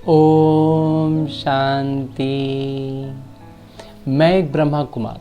ओम शांति। मैं एक ब्रह्मा कुमार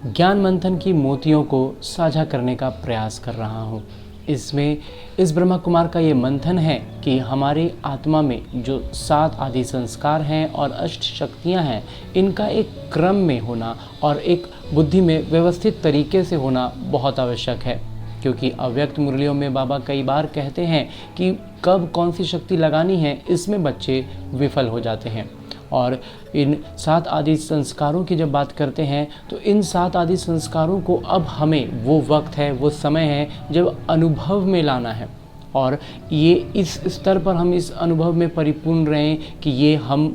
ज्ञान मंथन की मोतियों को साझा करने का प्रयास कर रहा हूँ। इसमें इस ब्रह्मा कुमार का ये मंथन है कि हमारी आत्मा में जो 7 आदि संस्कार हैं और अष्ट शक्तियाँ हैं, इनका एक क्रम में होना और एक बुद्धि में व्यवस्थित तरीके से होना बहुत आवश्यक है। क्योंकि अव्यक्त मुरलियों में बाबा कई बार कहते हैं कि कब कौन सी शक्ति लगानी है, इसमें बच्चे विफल हो जाते हैं। और इन 7 आदि संस्कारों की जब बात करते हैं तो इन 7 आदि संस्कारों को अब हमें वो वक्त है, वो समय है जब अनुभव में लाना है। और ये इस स्तर पर हम इस अनुभव में परिपूर्ण रहें कि ये हम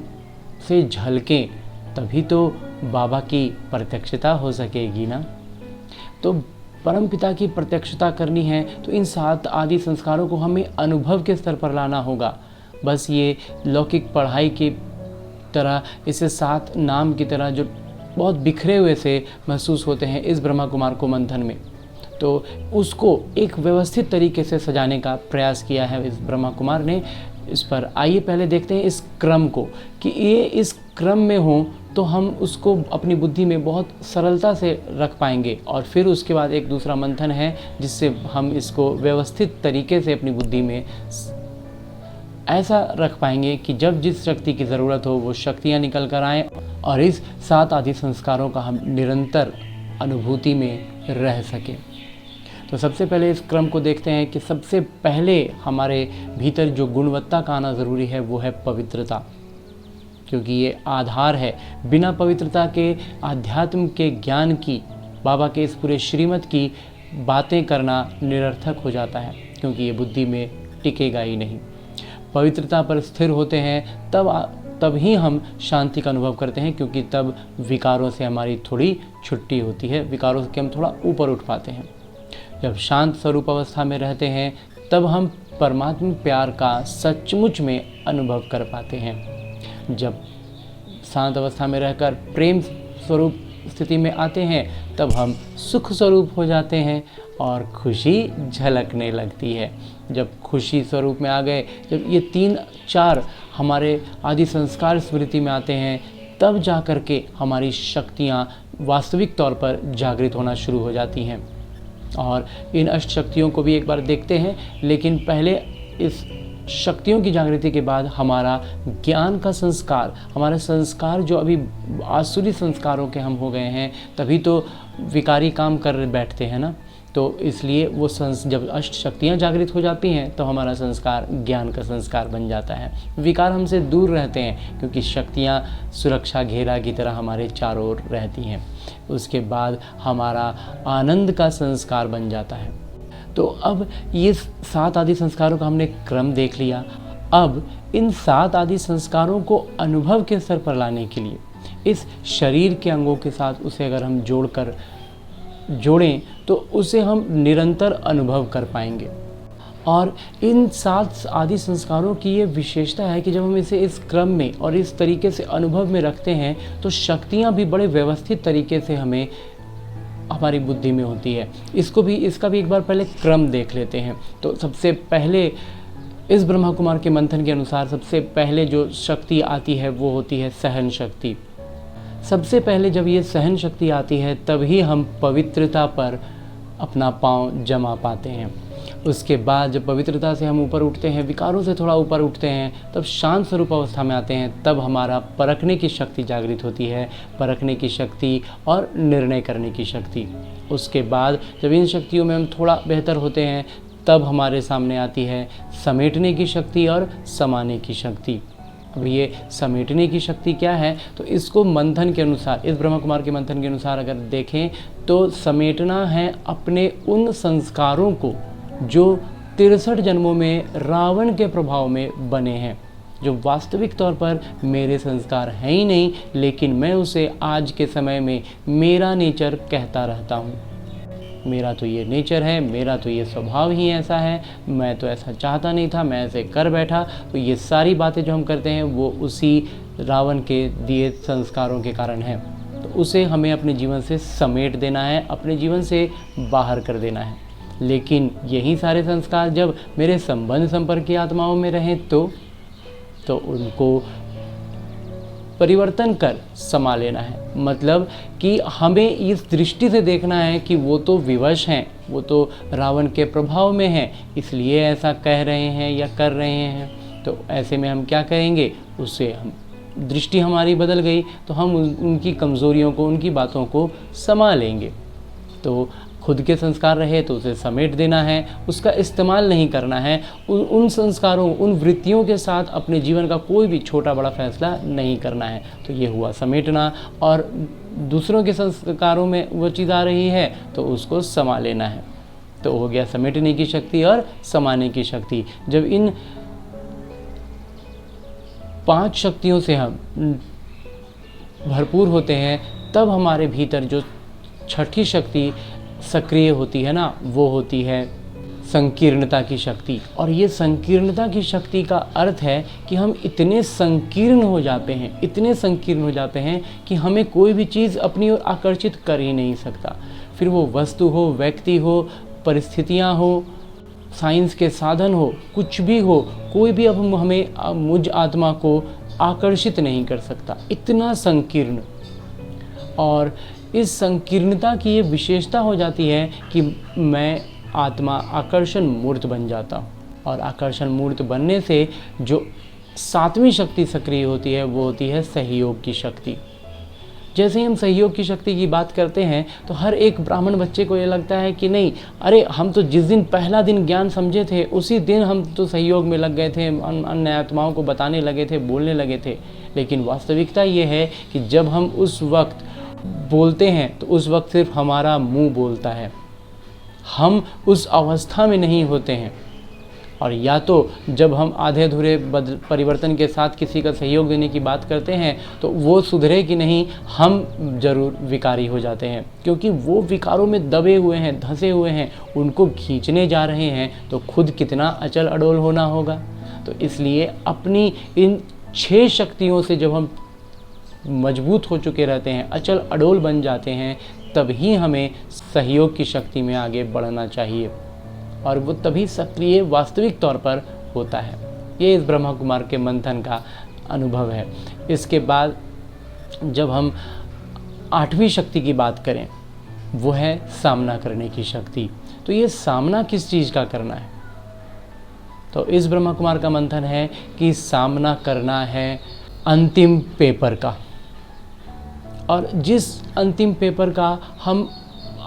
से झलकें, तभी तो बाबा की प्रत्यक्षता हो सकेगी ना। तो परमपिता की प्रत्यक्षता करनी है तो इन 7 आदि संस्कारों को हमें अनुभव के स्तर पर लाना होगा। बस ये लौकिक पढ़ाई की तरह, इसे 7 नाम की तरह जो बहुत बिखरे हुए से महसूस होते हैं इस ब्रह्मा कुमार को मंथन में, तो उसको एक व्यवस्थित तरीके से सजाने का प्रयास किया है इस ब्रह्मा कुमार ने। इस पर आइए पहले देखते हैं इस क्रम को कि ये इस क्रम में हो तो हम उसको अपनी बुद्धि में बहुत सरलता से रख पाएंगे। और फिर उसके बाद एक दूसरा मंथन है जिससे हम इसको व्यवस्थित तरीके से अपनी बुद्धि में ऐसा रख पाएंगे कि जब जिस शक्ति की ज़रूरत हो वो शक्तियाँ निकल कर आएँ और इस 7 आदि संस्कारों का हम निरंतर अनुभूति में रह सकें। तो सबसे पहले इस क्रम को देखते हैं कि सबसे पहले हमारे भीतर जो गुणवत्ता का आना ज़रूरी है वो है पवित्रता, क्योंकि ये आधार है। बिना पवित्रता के आध्यात्म के ज्ञान की, बाबा के इस पूरे श्रीमत की बातें करना निरर्थक हो जाता है, क्योंकि ये बुद्धि में टिकेगा ही नहीं। पवित्रता पर स्थिर होते हैं तब ही हम शांति का अनुभव करते हैं, क्योंकि तब विकारों से हमारी थोड़ी छुट्टी होती है, विकारों से हम थोड़ा ऊपर उठ पाते हैं। जब शांत स्वरूप अवस्था में रहते हैं तब हम परमात्मा प्यार का सचमुच में अनुभव कर पाते हैं। जब शांत अवस्था में रहकर प्रेम स्वरूप स्थिति में आते हैं तब हम सुख स्वरूप हो जाते हैं और खुशी झलकने लगती है। जब खुशी स्वरूप में आ गए, जब ये 3-4 हमारे आदि संस्कार स्मृति में आते हैं, तब जा कर के हमारी शक्तियाँ वास्तविक तौर पर जागृत होना शुरू हो जाती हैं। और इन अष्ट शक्तियों को भी एक बार देखते हैं, लेकिन पहले इस शक्तियों की जागृति के बाद हमारा ज्ञान का संस्कार, हमारे संस्कार जो अभी आसुरी संस्कारों के हम हो गए हैं, तभी तो विकारी काम कर बैठते हैं ना। तो इसलिए वो जब अष्ट शक्तियाँ जागृत हो जाती हैं तो हमारा संस्कार ज्ञान का संस्कार बन जाता है। विकार हमसे दूर रहते हैं, क्योंकि शक्तियाँ सुरक्षा घेरा की तरह हमारे चारों ओर रहती हैं। उसके बाद हमारा आनंद का संस्कार बन जाता है। तो अब ये 7 आदि संस्कारों का हमने क्रम देख लिया। अब इन 7 आदि संस्कारों को अनुभव के स्तर पर लाने के लिए इस शरीर के अंगों के साथ उसे अगर हम जोड़ें तो उसे हम निरंतर अनुभव कर पाएंगे। और इन 7 आदि संस्कारों की ये विशेषता है कि जब हम इसे इस क्रम में और इस तरीके से अनुभव में रखते हैं तो शक्तियाँ भी बड़े व्यवस्थित तरीके से हमें हमारी बुद्धि में होती है। इसका भी एक बार पहले क्रम देख लेते हैं। तो सबसे पहले इस ब्रह्मा कुमार के मंथन के अनुसार सबसे पहले जो शक्ति आती है वो होती है सहन शक्ति। सबसे पहले जब ये सहन शक्ति आती है तभी हम पवित्रता पर अपना पांव जमा पाते हैं। उसके बाद जब पवित्रता से हम ऊपर उठते हैं, विकारों से थोड़ा ऊपर उठते हैं, तब शांत स्वरूप अवस्था में आते हैं, तब हमारा परखने की शक्ति जागृत होती है, परखने की शक्ति और निर्णय करने की शक्ति। उसके बाद जब इन शक्तियों में हम थोड़ा बेहतर होते हैं तब हमारे सामने आती है समेटने की शक्ति और समाने की शक्ति। अब ये समेटने की शक्ति क्या है, तो इसको मंथन के अनुसार, इस ब्रह्मा कुमार के मंथन के अनुसार अगर देखें तो समेटना है अपने उन संस्कारों को जो 63 जन्मों में रावण के प्रभाव में बने हैं, जो वास्तविक तौर पर मेरे संस्कार हैं ही नहीं, लेकिन मैं उसे आज के समय में मेरा नेचर कहता रहता हूँ। मेरा तो ये नेचर है, मेरा तो ये स्वभाव ही ऐसा है, मैं तो ऐसा चाहता नहीं था, मैं ऐसे कर बैठा। तो ये सारी बातें जो हम करते हैं वो उसी रावण के दिए संस्कारों के कारण है। तो उसे हमें अपने जीवन से समेट देना है, अपने जीवन से बाहर कर देना है। लेकिन यही सारे संस्कार जब मेरे संबंध संपर्क की आत्माओं में रहें तो उनको परिवर्तन कर समा लेना है। मतलब कि हमें इस दृष्टि से देखना है कि वो तो विवश हैं, वो तो रावण के प्रभाव में हैं, इसलिए ऐसा कह रहे हैं या कर रहे हैं। तो ऐसे में हम क्या करेंगे, उससे हम दृष्टि हमारी बदल गई तो हम उनकी कमज़ोरियों को, उनकी बातों को समा लेंगे। तो खुद के संस्कार रहे तो उसे समेट देना है, उसका इस्तेमाल नहीं करना है। उन संस्कारों, उन वृत्तियों के साथ अपने जीवन का कोई भी छोटा बड़ा फैसला नहीं करना है। तो ये हुआ समेटना। और दूसरों के संस्कारों में वो चीज़ आ रही है तो उसको समा लेना है। तो हो गया समेटने की शक्ति और समाने की शक्ति। जब इन 5 शक्तियों से हम भरपूर होते हैं तब हमारे भीतर जो छठी शक्ति सक्रिय होती है ना, वो होती है संकीर्णता की शक्ति। और ये संकीर्णता की शक्ति का अर्थ है कि हम इतने संकीर्ण हो जाते हैं, इतने संकीर्ण हो जाते हैं कि हमें कोई भी चीज़ अपनी ओर आकर्षित कर ही नहीं सकता। फिर वो वस्तु हो, व्यक्ति हो, परिस्थितियाँ हो, साइंस के साधन हो, कुछ भी हो, कोई भी अब हमें, मुझ आत्मा को आकर्षित नहीं कर सकता, इतना संकीर्ण। और इस संकीर्णता की ये विशेषता हो जाती है कि मैं आत्मा आकर्षण मूर्त बन जाता हूँ। और आकर्षण मूर्त बनने से जो 7वीं शक्ति सक्रिय होती है वो होती है सहयोग की शक्ति। जैसे ही हम सहयोग की शक्ति की बात करते हैं तो हर एक ब्राह्मण बच्चे को ये लगता है कि नहीं, अरे हम तो जिस दिन पहला दिन ज्ञान समझे थे उसी दिन हम तो सहयोग में लग गए थे, अन्य आत्माओं को बताने लगे थे, बोलने लगे थे। लेकिन वास्तविकता ये है कि जब हम उस वक्त बोलते हैं तो उस वक्त सिर्फ हमारा मुंह बोलता है, हम उस अवस्था में नहीं होते हैं। और या तो जब हम आधे अधूरे परिवर्तन के साथ किसी का सहयोग देने की बात करते हैं तो वो सुधरे कि नहीं, हम जरूर विकारी हो जाते हैं, क्योंकि वो विकारों में दबे हुए हैं, धंसे हुए हैं, उनको खींचने जा रहे हैं। तो खुद कितना अचल अडोल होना होगा। तो इसलिए अपनी इन 6 शक्तियों से जब हम मजबूत हो चुके रहते हैं, अचल अडोल बन जाते हैं, तभी हमें सहयोग की शक्ति में आगे बढ़ना चाहिए। और वो तभी सक्रिय वास्तविक तौर पर होता है। ये इस ब्रह्मा कुमार के मंथन का अनुभव है। इसके बाद जब हम 8वीं शक्ति की बात करें, वो है सामना करने की शक्ति। तो ये सामना किस चीज़ का करना है? तो इस ब्रह्मा कुमार का मंथन है कि सामना करना है अंतिम पेपर का। और जिस अंतिम पेपर का हम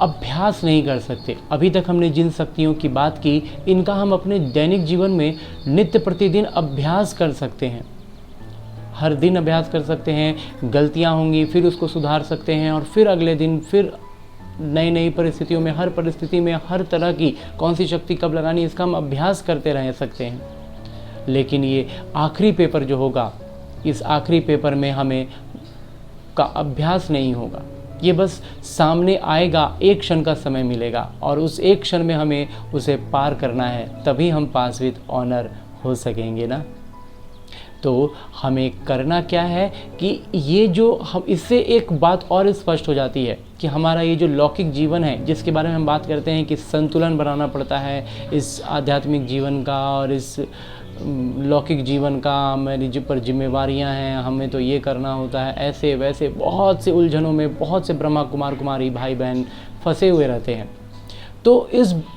अभ्यास नहीं कर सकते, अभी तक हमने जिन शक्तियों की बात की, इनका हम अपने दैनिक जीवन में नित्य प्रतिदिन अभ्यास कर सकते हैं। हर दिन अभ्यास कर सकते हैं, गलतियां होंगी फिर उसको सुधार सकते हैं, और फिर अगले दिन फिर नई नई परिस्थितियों में, हर परिस्थिति में हर तरह की कौन सी शक्ति कब लगानी, इसका हम अभ्यास करते रह सकते हैं। लेकिन ये आखिरी पेपर जो होगा, इस आखिरी पेपर में हमें का अभ्यास नहीं होगा। ये बस सामने आएगा, एक क्षण का समय मिलेगा और उस एक क्षण में हमें उसे पार करना है, तभी हम पास विद ऑनर हो सकेंगे ना। तो हमें करना क्या है कि ये जो हम, इससे एक बात और स्पष्ट हो जाती है कि हमारा ये जो लौकिक जीवन है, जिसके बारे में हम बात करते हैं कि संतुलन बनाना पड़ता है इस आध्यात्मिक जीवन का और इस लौकिक जीवन का, मेरी जो पर जिम्मेवारियां हैं, हमें तो ये करना होता है, ऐसे वैसे बहुत से उलझनों में बहुत से ब्रह्मा कुमार कुमारी भाई बहन फंसे हुए रहते हैं। तो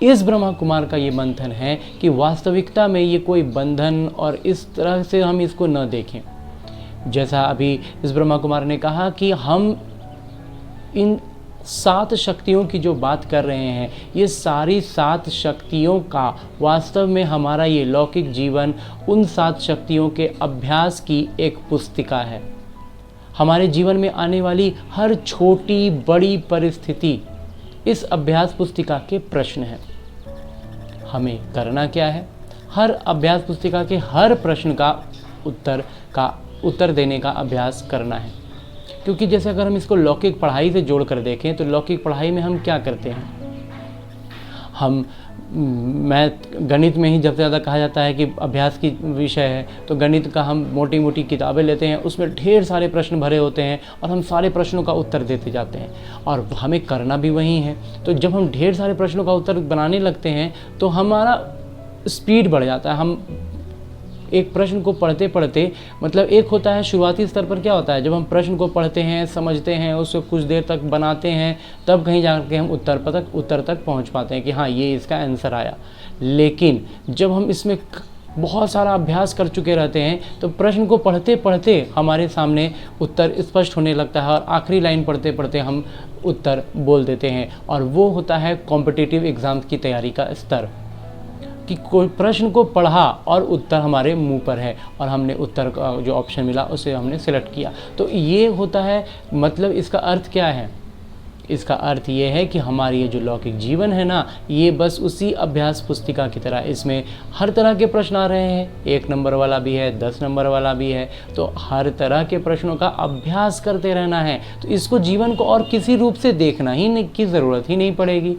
इस ब्रह्मा कुमार का ये मंथन है कि वास्तविकता में ये कोई बंधन और इस तरह से हम इसको न देखें। जैसा अभी इस ब्रह्मा कुमार ने कहा कि हम इन 7 शक्तियों की जो बात कर रहे हैं, ये सारी 7 शक्तियों का वास्तव में हमारा ये लौकिक जीवन उन 7 शक्तियों के अभ्यास की एक पुस्तिका है। हमारे जीवन में आने वाली हर छोटी बड़ी परिस्थिति इस अभ्यास पुस्तिका के प्रश्न हैं। हमें करना क्या है? हर अभ्यास पुस्तिका के हर प्रश्न का उत्तर देने का अभ्यास करना है। क्योंकि जैसे अगर हम इसको लौकिक पढ़ाई से जोड़ कर देखें तो लौकिक पढ़ाई में हम क्या करते हैं, मैं गणित में ही जब ज़्यादा कहा जाता है कि अभ्यास की विषय है, तो गणित का हम मोटी मोटी किताबें लेते हैं, उसमें ढेर सारे प्रश्न भरे होते हैं और हम सारे प्रश्नों का उत्तर देते जाते हैं, और हमें करना भी वही है। तो जब हम ढेर सारे प्रश्नों का उत्तर बनाने लगते हैं तो हमारा स्पीड बढ़ जाता है, हम एक प्रश्न को पढ़ते पढ़ते, मतलब एक होता है शुरुआती स्तर पर क्या होता है, जब हम प्रश्न को पढ़ते हैं, समझते हैं, उसको कुछ देर तक बनाते हैं, तब कहीं जाकर हम उत्तर तक पहुंच पाते हैं कि हाँ ये इसका आंसर आया। लेकिन जब हम इसमें बहुत सारा अभ्यास कर चुके रहते हैं तो प्रश्न को पढ़ते पढ़ते हमारे सामने उत्तर स्पष्ट होने लगता है और आखिरी लाइन पढ़ते पढ़ते हम उत्तर बोल देते हैं। और वो होता है कॉम्पिटिटिव एग्ज़ाम की तैयारी का स्तर, कि कोई प्रश्न को पढ़ा और उत्तर हमारे मुंह पर है और हमने उत्तर का जो ऑप्शन मिला उसे हमने सिलेक्ट किया। तो ये होता है, मतलब इसका अर्थ क्या है, इसका अर्थ ये है कि हमारी ये जो लौकिक जीवन है ना, ये बस उसी अभ्यास पुस्तिका की तरह, इसमें हर तरह के प्रश्न आ रहे हैं, 1 नंबर वाला भी है, 10 नंबर वाला भी है, तो हर तरह के प्रश्नों का अभ्यास करते रहना है। तो इसको जीवन को और किसी रूप से देखना ही की ज़रूरत ही नहीं पड़ेगी।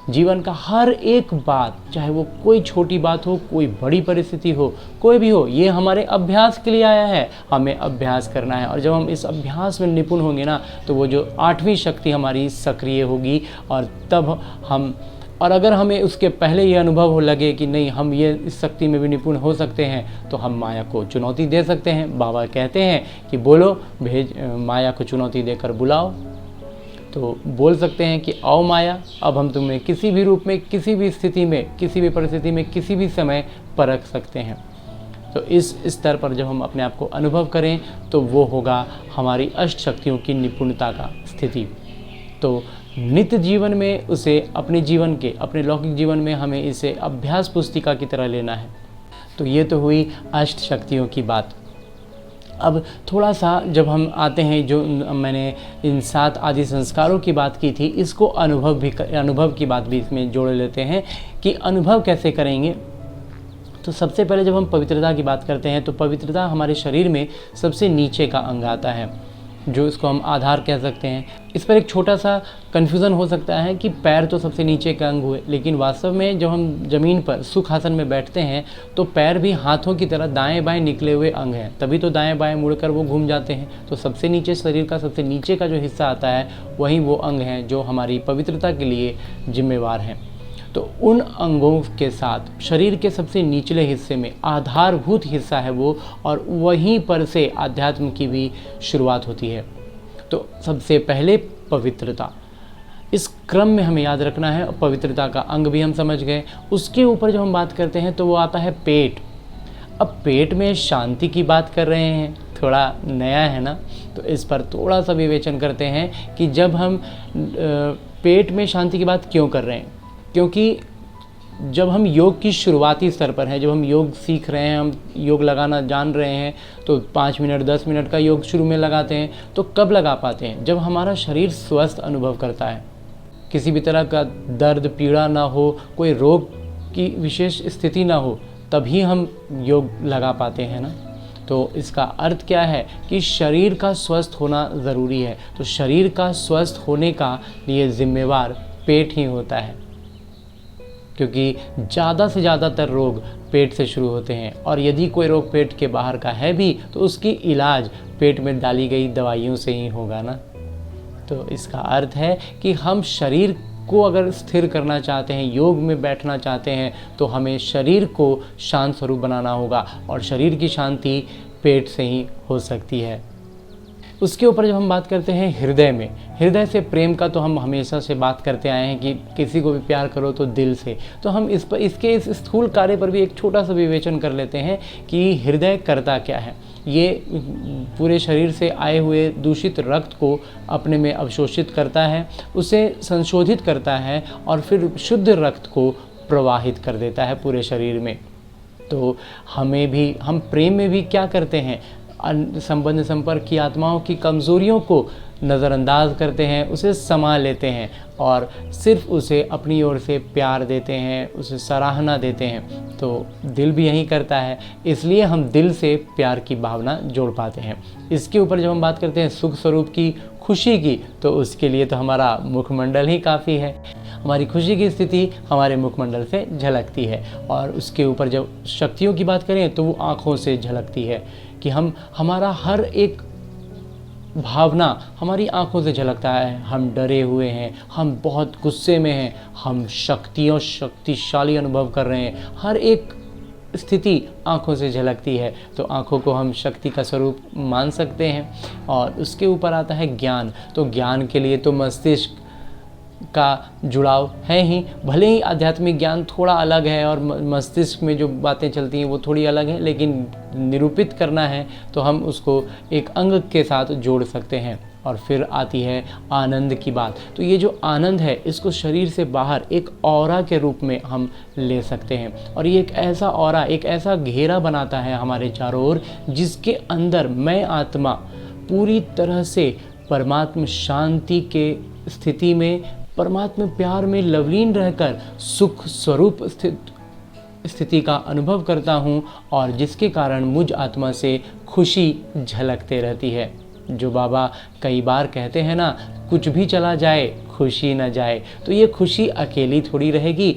जीवन का हर एक बात, चाहे वो कोई छोटी बात हो, कोई बड़ी परिस्थिति हो, कोई भी हो, ये हमारे अभ्यास के लिए आया है, हमें अभ्यास करना है। और जब हम इस अभ्यास में निपुण होंगे ना, तो वो जो 8वीं शक्ति हमारी सक्रिय होगी और तब हम, और अगर हमें उसके पहले ये अनुभव हो लगे कि नहीं हम ये इस शक्ति में भी निपुण हो सकते हैं, तो हम माया को चुनौती दे सकते हैं। बाबा कहते हैं कि बोलो, माया को चुनौती देकर बुलाओ। तो बोल सकते हैं कि आओ माया, अब हम तुम्हें किसी भी रूप में, किसी भी स्थिति में, किसी भी परिस्थिति में, किसी भी समय परख सकते हैं। तो इस स्तर पर जब हम अपने आप को अनुभव करें तो वो होगा हमारी अष्ट शक्तियों की निपुणता का स्थिति। तो नित्य जीवन में उसे अपने जीवन के, अपने लौकिक जीवन में हमें इसे अभ्यास पुस्तिका की तरह लेना है। तो ये तो हुई अष्ट शक्तियों की बात। अब थोड़ा सा जब हम आते हैं, जो मैंने इन 7 आदि संस्कारों की बात की थी, इसको अनुभव की बात भी इसमें जोड़ लेते हैं कि अनुभव कैसे करेंगे। तो सबसे पहले जब हम पवित्रता की बात करते हैं तो पवित्रता हमारे शरीर में सबसे नीचे का अंग आता है, जो इसको हम आधार कह सकते हैं। इस पर एक छोटा सा कन्फ्यूज़न हो सकता है कि पैर तो सबसे नीचे का अंग हुए, लेकिन वास्तव में जब हम ज़मीन पर सुखासन में बैठते हैं तो पैर भी हाथों की तरह दाएं बाएं निकले हुए अंग हैं, तभी तो दाएं बाएं मुड़कर वो घूम जाते हैं। तो सबसे नीचे शरीर का सबसे नीचे का जो हिस्सा आता है वही वो अंग हैं जो हमारी पवित्रता के लिए जिम्मेवार हैं। तो उन अंगों के साथ शरीर के सबसे निचले हिस्से में आधारभूत हिस्सा है वो, और वहीं पर से आध्यात्म की भी शुरुआत होती है। तो सबसे पहले पवित्रता, इस क्रम में हमें याद रखना है। पवित्रता का अंग भी हम समझ गए। उसके ऊपर जब हम बात करते हैं तो वो आता है पेट। अब पेट में शांति की बात कर रहे हैं, थोड़ा नया है ना, तो इस पर थोड़ा सा विवेचन करते हैं कि जब हम पेट में शांति की बात क्यों कर रहे हैं। क्योंकि जब हम योग की शुरुआती स्तर पर हैं, जब हम योग सीख रहे हैं, हम योग लगाना जान रहे हैं, तो 5 मिनट 10 मिनट का योग शुरू में लगाते हैं। तो कब लगा पाते हैं? जब हमारा शरीर स्वस्थ अनुभव करता है, किसी भी तरह का दर्द पीड़ा ना हो, कोई रोग की विशेष स्थिति ना हो, तभी हम योग लगा पाते हैं ना। तो इसका अर्थ क्या है कि शरीर का स्वस्थ होना ज़रूरी है। तो शरीर का स्वस्थ होने का लिए जिम्मेवार पेट ही होता है, क्योंकि ज़्यादा से ज़्यादातर रोग पेट से शुरू होते हैं, और यदि कोई रोग पेट के बाहर का है भी तो उसकी इलाज पेट में डाली गई दवाइयों से ही होगा ना। तो इसका अर्थ है कि हम शरीर को अगर स्थिर करना चाहते हैं, योग में बैठना चाहते हैं, तो हमें शरीर को शांत स्वरूप बनाना होगा, और शरीर की शांति पेट से ही हो सकती है। उसके ऊपर जब हम बात करते हैं हृदय में, हृदय से प्रेम का तो हम हमेशा से बात करते आए हैं कि किसी को भी प्यार करो तो दिल से। तो हम इसके इस स्थूल कार्य पर भी एक छोटा सा विवेचन कर लेते हैं कि हृदय करता क्या है। ये पूरे शरीर से आए हुए दूषित रक्त को अपने में अवशोषित करता है, उसे संशोधित करता है, और फिर शुद्ध रक्त को प्रवाहित कर देता है पूरे शरीर में। तो हम प्रेम में भी क्या करते हैं, संबंध संपर्क की आत्माओं की कमज़ोरियों को नज़रअंदाज करते हैं, उसे समा लेते हैं और सिर्फ उसे अपनी ओर से प्यार देते हैं, उसे सराहना देते हैं। तो दिल भी यही करता है, इसलिए हम दिल से प्यार की भावना जोड़ पाते हैं। इसके ऊपर जब हम बात करते हैं सुख स्वरूप की, खुशी की, तो उसके लिए तो हमारा मुखमंडल ही काफ़ी है। हमारी खुशी की स्थिति हमारे मुखमंडल से झलकती है। और उसके ऊपर जब शक्तियों की बात करें तो वो आँखों से झलकती है, कि हमारा हर एक भावना हमारी आंखों से झलकता है। हम डरे हुए हैं, हम बहुत गुस्से में हैं, हम शक्तिशाली अनुभव कर रहे हैं, हर एक स्थिति आँखों से झलकती है, तो आँखों को हम शक्ति का स्वरूप मान सकते हैं। और उसके ऊपर आता है ज्ञान। तो ज्ञान के लिए तो मस्तिष्क का जुड़ाव है ही, भले ही आध्यात्मिक ज्ञान थोड़ा अलग है और मस्तिष्क में जो बातें चलती हैं वो थोड़ी अलग हैं, लेकिन निरूपित करना है तो हम उसको एक अंग के साथ जोड़ सकते हैं। और फिर आती है आनंद की बात। तो ये जो आनंद है इसको शरीर से बाहर एक ऑरा के रूप में हम ले सकते हैं, और ये एक ऐसा ऑरा, एक ऐसा घेरा बनाता है हमारे चारों ओर, जिसके अंदर मैं आत्मा पूरी तरह से परमात्म शांति के स्थिति में, परमात्मा प्यार में लवलीन रहकर सुख स्वरूप स्थिति का अनुभव करता हूँ, और जिसके कारण मुझ आत्मा से खुशी झलकते रहती है। जो बाबा कई बार कहते हैं ना, कुछ भी चला जाए खुशी न जाए, तो ये खुशी अकेली थोड़ी रहेगी।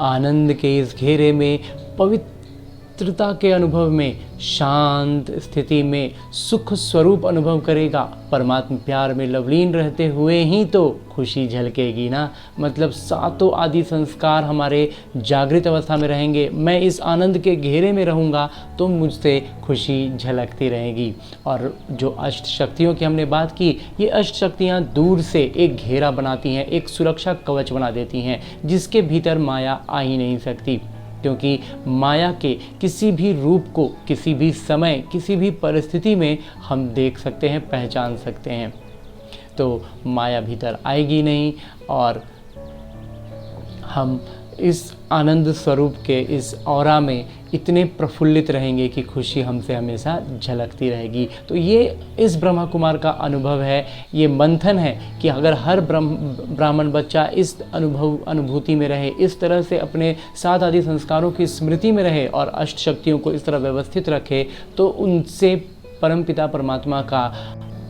आनंद के इस घेरे में, पवित्रता के अनुभव में, शांत स्थिति में सुख स्वरूप अनुभव करेगा। परमात्मा प्यार में लवलीन रहते हुए ही तो खुशी झलकेगी ना। मतलब सातों आदि संस्कार हमारे जागृत अवस्था में रहेंगे, मैं इस आनंद के घेरे में रहूँगा तो मुझसे खुशी झलकती रहेगी। और जो अष्ट शक्तियों की हमने बात की, ये अष्ट शक्तियाँ दूर से एक घेरा बनाती हैं, एक सुरक्षा कवच बना देती हैं, जिसके भीतर माया आ ही नहीं सकती। क्योंकि माया के किसी भी रूप को किसी भी समय, किसी भी परिस्थिति में हम देख सकते हैं, पहचान सकते हैं। तो माया भीतर आएगी नहीं, और हम इस आनंद स्वरूप के इस ऑरा में इतने प्रफुल्लित रहेंगे कि खुशी हमसे हमेशा झलकती रहेगी। तो ये इस ब्रह्मा कुमार का अनुभव है, ये मंथन है कि अगर हर ब्राह्मण बच्चा इस अनुभूति में रहे, इस तरह से अपने सात आदि संस्कारों की स्मृति में रहे और अष्ट शक्तियों को इस तरह व्यवस्थित रखे, तो उनसे परमपिता परमात्मा का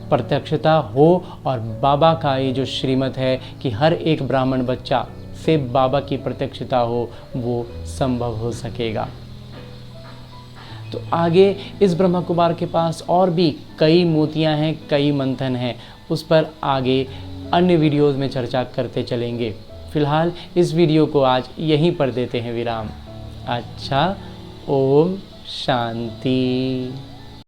प्रत्यक्षता हो, और बाबा का ये जो श्रीमत है कि हर एक ब्राह्मण बच्चा से बाबा की प्रत्यक्षता हो, वो संभव हो सकेगा। तो आगे इस ब्रह्मा कुमार के पास और भी कई मोतियां हैं, कई मंथन हैं, उस पर आगे अन्य वीडियोस में चर्चा करते चलेंगे। फिलहाल इस वीडियो को आज यहीं पर देते हैं विराम। अच्छा, ओम शांति।